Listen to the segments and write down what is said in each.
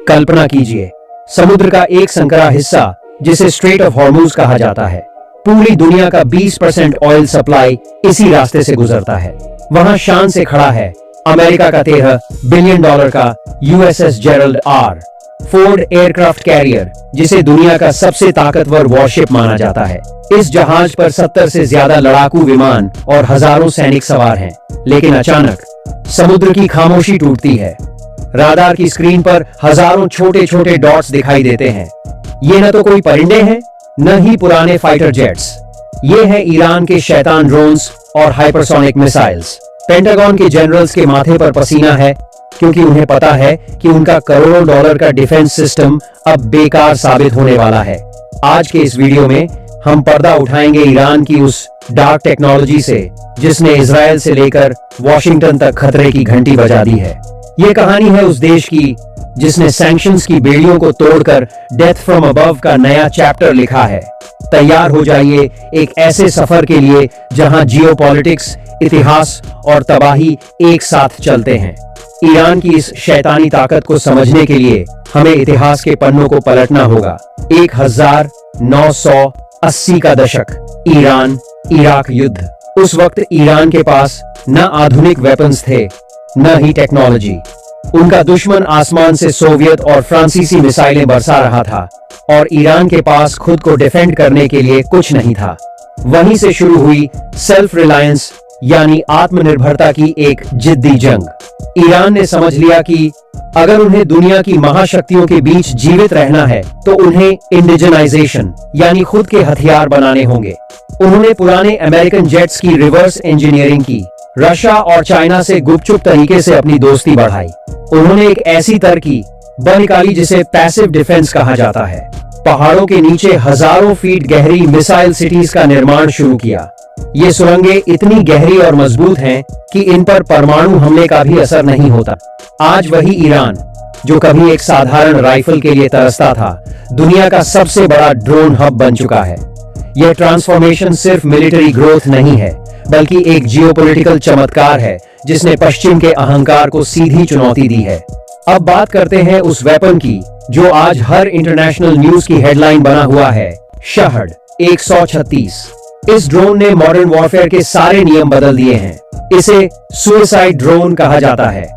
कल्पना कीजिए, समुद्र का एक संकरा हिस्सा जिसे स्ट्रेट ऑफ हॉर्मुज कहा जाता है, पूरी दुनिया का 20% ऑयल सप्लाई इसी रास्ते से गुजरता है। वहां शान से खड़ा है अमेरिका का $13 बिलियन का USS Gerald R Ford aircraft carrier, जिसे दुनिया का सबसे ताकतवर वॉरशिप माना जाता है। इस जहाज पर 70 से ज्यादा लड़ाकू विमान और हजारों सैनिक सवार हैं। लेकिन अचानक समुद्र की खामोशी टूटती है। राडार की स्क्रीन पर हजारों छोटे छोटे डॉट्स दिखाई देते हैं। ये न तो कोई परिंदे हैं, न ही पुराने फाइटर जेट्स। ये हैं ईरान के शैतान ड्रोन्स और हाइपरसोनिक मिसाइल्स। पेंटागन के जनरल्स के माथे पर पसीना है, क्योंकि उन्हें पता है कि उनका करोड़ों डॉलर का डिफेंस सिस्टम अब बेकार साबित होने वाला है। आज के इस वीडियो में हम पर्दा उठाएंगे ईरान की उस डार्क टेक्नोलॉजी से, जिसने इजराइल से लेकर वॉशिंगटन तक खतरे की घंटी बजा दी है। ये कहानी है उस देश की जिसने सैंक्शंस की बेड़ियों को तोड़कर डेथ फ्रॉम अबव का नया चैप्टर लिखा है। तैयार हो जाइए एक ऐसे सफर के लिए जहां जियोपॉलिटिक्स, इतिहास और तबाही एक साथ चलते हैं। ईरान की इस शैतानी ताकत को समझने के लिए हमें इतिहास के पन्नों को पलटना होगा। 1980 का दशक, ईरान इराक युद्ध। उस वक्त ईरान के पास न आधुनिक वेपन्स थे, न ही टेक्नोलॉजी। उनका दुश्मन आसमान से सोवियत और फ्रांसीसी मिसाइलें बरसा रहा था, और ईरान के पास खुद को डिफेंड करने के लिए कुछ नहीं था। वहीं से शुरू हुई सेल्फ रिलायंस यानी आत्मनिर्भरता की एक जिद्दी जंग। ईरान ने समझ लिया कि अगर उन्हें दुनिया की महाशक्तियों के बीच जीवित रहना है तो उन्हें इंडिजनाइजेशन यानी खुद के हथियार बनाने होंगे। उन्होंने पुराने अमेरिकन जेट्स की रिवर्स इंजीनियरिंग की, रशिया और चाइना से गुपचुप तरीके से अपनी दोस्ती बढ़ाई। उन्होंने एक ऐसी तरकीब निकाली जिसे पैसिव डिफेंस कहा जाता है। पहाड़ों के नीचे हजारों फीट गहरी मिसाइल सिटीज का निर्माण शुरू किया। ये सुरंगें इतनी गहरी और मजबूत हैं कि इन पर परमाणु हमले का भी असर नहीं होता। आज वही ईरान, जो कभी एक साधारण राइफल के लिए तरसता था, दुनिया का सबसे बड़ा ड्रोन हब बन चुका है। यह ट्रांसफॉर्मेशन सिर्फ मिलिट्री ग्रोथ नहीं है, बल्कि एक जियोपॉलिटिकल चमत्कार है जिसने पश्चिम के अहंकार को सीधी चुनौती दी है। अब बात करते हैं उस वेपन की जो आज हर इंटरनेशनल न्यूज की हेडलाइन बना हुआ है, शहड 136। इस ड्रोन ने मॉडर्न वॉरफेयर के सारे नियम बदल दिए हैं। इसे सुसाइड ड्रोन कहा जाता है,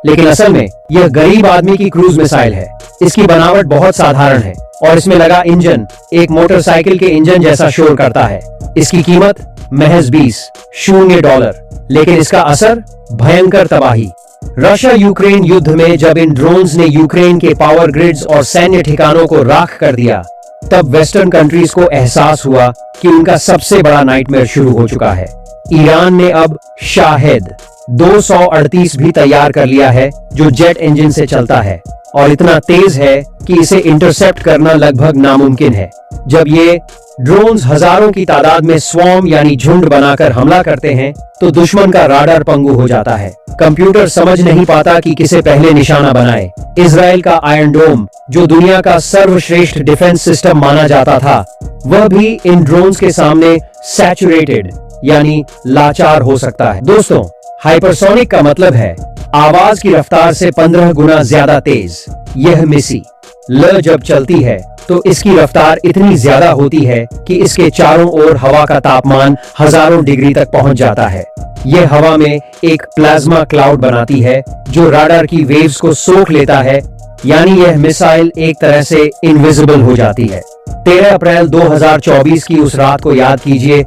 लेकिन असल में यह गरीब आदमी की क्रूज मिसाइल है। इसकी बनावट बहुत साधारण है और इसमें लगा इंजन एक मोटरसाइकिल के इंजन जैसा शोर करता है। इसकी कीमत महज $20, लेकिन इसका असर भयंकर तबाही। रशिया यूक्रेन युद्ध में जब इन ड्रोन्स ने यूक्रेन के पावर ग्रिड्स और सैन्य ठिकानों को राख कर दिया, तब वेस्टर्न कंट्रीज को एहसास हुआ कि उनका सबसे बड़ा नाइटमेयर शुरू हो चुका है। ईरान ने अब शाहेद 238 भी तैयार कर लिया है, जो जेट इंजन से चलता है और इतना तेज है कि इसे इंटरसेप्ट करना लगभग नामुमकिन है। जब ये ड्रोन्स हजारों की तादाद में स्वॉर्म यानी झुंड बनाकर हमला करते हैं, तो दुश्मन का राडार पंगु हो जाता है। कंप्यूटर समझ नहीं पाता कि किसे पहले निशाना बनाए। इजराइल का आयरन डोम, जो दुनिया का सर्वश्रेष्ठ डिफेंस सिस्टम माना जाता था, वह भी इन ड्रोन्स के सामने सैचुरेटेड यानी लाचार हो सकता है। दोस्तों, हाइपरसोनिक का मतलब है आवाज की रफ्तार से 15 गुना ज्यादा तेज। यह मिसी ल जब चलती है तो इसकी रफ्तार इतनी ज्यादा होती है कि इसके चारों ओर हवा का तापमान हजारों डिग्री तक पहुंच जाता है। यह हवा में एक प्लाज्मा क्लाउड बनाती है जो राडार की वेव्स को सोख लेता है, यानी यह मिसाइल एक तरह से इनविजिबल हो जाती है। 13 अप्रैल 2024 की उस रात को याद कीजिए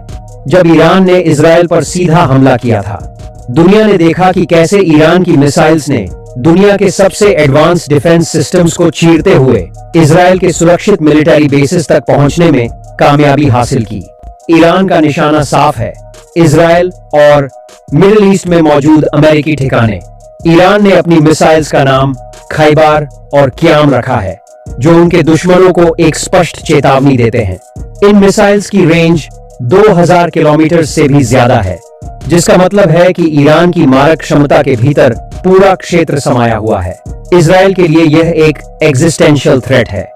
जब ईरान ने इजराइल पर सीधा हमला किया था। दुनिया ने देखा कि कैसे ईरान की मिसाइल्स ने दुनिया के सबसे एडवांस डिफेंस सिस्टम्स को चीरते हुए इजराइल के सुरक्षित मिलिट्री बेसिस तक पहुंचने में कामयाबी हासिल की। ईरान का निशाना साफ है, इजराइल और मिडिल ईस्ट में मौजूद अमेरिकी ठिकाने। ईरान ने अपनी मिसाइल्स का नाम खैबर और क्याम रखा है, जो उनके दुश्मनों को एक स्पष्ट चेतावनी देते हैं। इन मिसाइल्स की रेंज 2000 किलोमीटर से भी ज्यादा है, जिसका मतलब है कि ईरान की मारक क्षमता के भीतर पूरा क्षेत्र समाया हुआ है। इजराइल के लिए यह एक एग्जिस्टेंशियल थ्रेट है।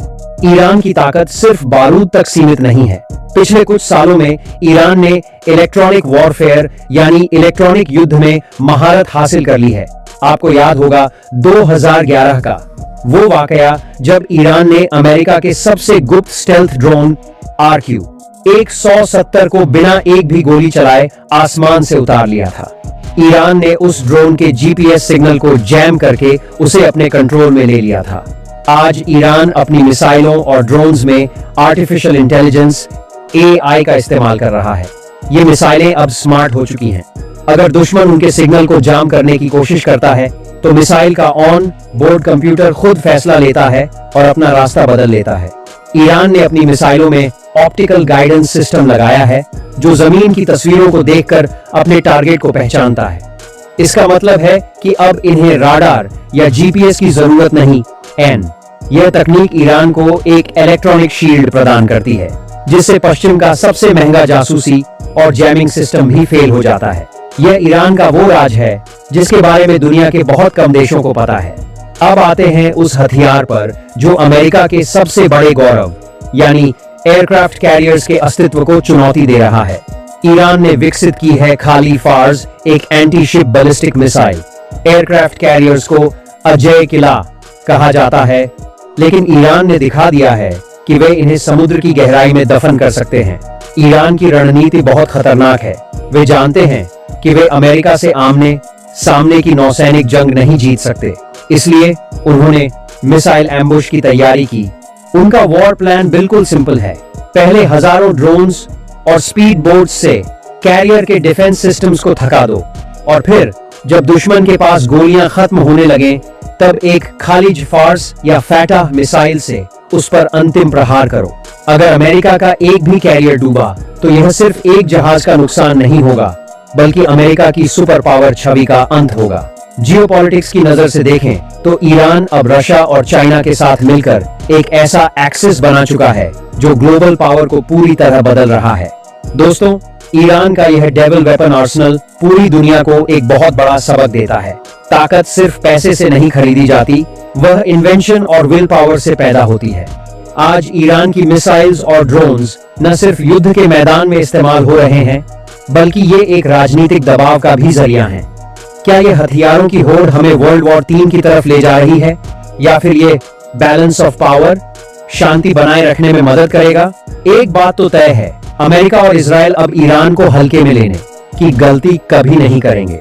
ईरान की ताकत सिर्फ बारूद तक सीमित नहीं है। पिछले कुछ सालों में ईरान ने इलेक्ट्रॉनिक वॉरफेयर यानी इलेक्ट्रॉनिक युद्ध में महारत हासिल कर ली है। आपको याद होगा 2011 का वो वाकया जब ईरान ने अमेरिका के सबसे गुप्त स्टेल्थ ड्रोन RQ-170 को बिना एक भी गोली चलाए आसमान से उतार लिया था। ईरान ने उस ड्रोन के GPS सिग्नल को जैम करके उसे अपने कंट्रोल में ले लिया था। आज ईरान अपनी मिसाइलों और ड्रोन्स में आर्टिफिशियल इंटेलिजेंस AI का इस्तेमाल कर रहा है। ये मिसाइलें अब स्मार्ट हो चुकी हैं। अगर दुश्मन उनके सिग्नल को जाम करने की कोशिश करता है तो मिसाइल का ऑन बोर्ड कंप्यूटर खुद फैसला लेता है और अपना रास्ता बदल लेता है। ईरान ने अपनी मिसाइलों में ऑप्टिकल गाइडेंस सिस्टम लगाया है जो जमीन की तस्वीरों को देखकर अपने टारगेट को पहचानता है। इसका मतलब है कि अब इन्हें राडार या GPS की जरूरत नहीं। यह तकनीक ईरान को एक इलेक्ट्रॉनिक शील्ड प्रदान करती है जिससे पश्चिम का सबसे महंगा जासूसी और जैमिंग सिस्टम भी फेल हो जाता है। यह ईरान का वो राज है जिसके बारे में दुनिया के बहुत कम देशों को पता है। अब आते हैं उस हथियार पर जो अमेरिका के सबसे बड़े गौरव यानी एयरक्राफ्ट कैरियर्स के अस्तित्व को चुनौती दे रहा है। ईरान ने विकसित की है खाली फार्स, एक anti ship ballistic missile. Aircraft carriers को अजय किला कहा जाता है, लेकिन ईरान ने दिखा दिया है कि वे इन्हें समुद्र की गहराई में दफन कर सकते हैं। ईरान की रणनीति बहुत खतरनाक है। वे जानते हैं कि वे अमेरिका से आमने सामने की नौसैनिक जंग नहीं जीत सकते, इसलिए उन्होंने मिसाइल एम्बुश की तैयारी की। उनका वॉर प्लान बिल्कुल सिंपल है। पहले हजारों ड्रोन्स और स्पीड बोट्स से कैरियर के डिफेंस सिस्टम्स को थका दो और फिर जब दुश्मन के पास गोलियां खत्म होने लगे तब एक खालिज फार्स या फैटा मिसाइल से उस पर अंतिम प्रहार करो। अगर अमेरिका का एक भी कैरियर डूबा तो यह सिर्फ एक जहाज का नुकसान नहीं होगा बल्कि अमेरिका की सुपर पावर छवि का अंत होगा। जियोपॉलिटिक्स की नजर से देखें तो ईरान अब रशिया और चाइना के साथ मिलकर एक ऐसा एक्सिस बना चुका है जो ग्लोबल पावर को पूरी तरह बदल रहा है। दोस्तों, ईरान का यह डेविल वेपन आर्सेनल पूरी दुनिया को एक बहुत बड़ा सबक देता है। ताकत सिर्फ पैसे से नहीं खरीदी जाती, वह इन्वेंशन और विल पावर से पैदा होती है। आज ईरान की मिसाइल्स और ड्रोन्स न सिर्फ युद्ध के मैदान में इस्तेमाल हो रहे हैं बल्कि ये एक राजनीतिक दबाव का भी जरिया है। क्या ये हथियारों की होड़ हमें वर्ल्ड वॉर 3 की तरफ ले जा रही है या फिर ये बैलेंस ऑफ पावर, शांति बनाए रखने में मदद करेगा? एक बात तो तय है, अमेरिका और इजराइल अब ईरान को हल्के में लेने की गलती कभी नहीं करेंगे।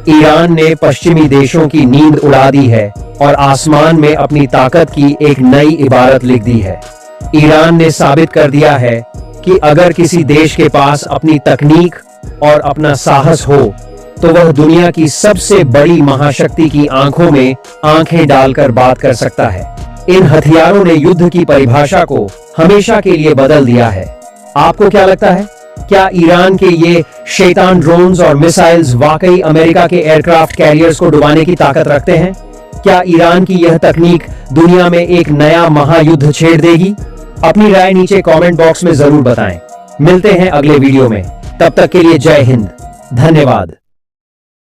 ईरान ने पश्चिमी देशों की नींद उड़ा दी है और आसमान में अपनी ताकत की एक नई इबारत लिख दी है। ईरान ने साबित कर दिया है कि अगर किसी देश के पास अपनी तकनीक और अपना साहस हो तो वह दुनिया की सबसे बड़ी महाशक्ति की आंखों में आंखें डालकर बात कर सकता है। इन हथियारों ने युद्ध की परिभाषा को हमेशा के लिए बदल दिया है। आपको क्या लगता है? क्या ईरान के ये शैतान ड्रोन्स और मिसाइल्स वाकई अमेरिका के एयरक्राफ्ट कैरियर्स को डुबाने की ताकत रखते हैं? क्या ईरान की यह तकनीक दुनिया में एक नया महायुद्ध छेड़ देगी? अपनी राय नीचे कमेंट बॉक्स में जरूर बताएं। मिलते हैं अगले वीडियो में, तब तक के लिए जय हिंद, धन्यवाद।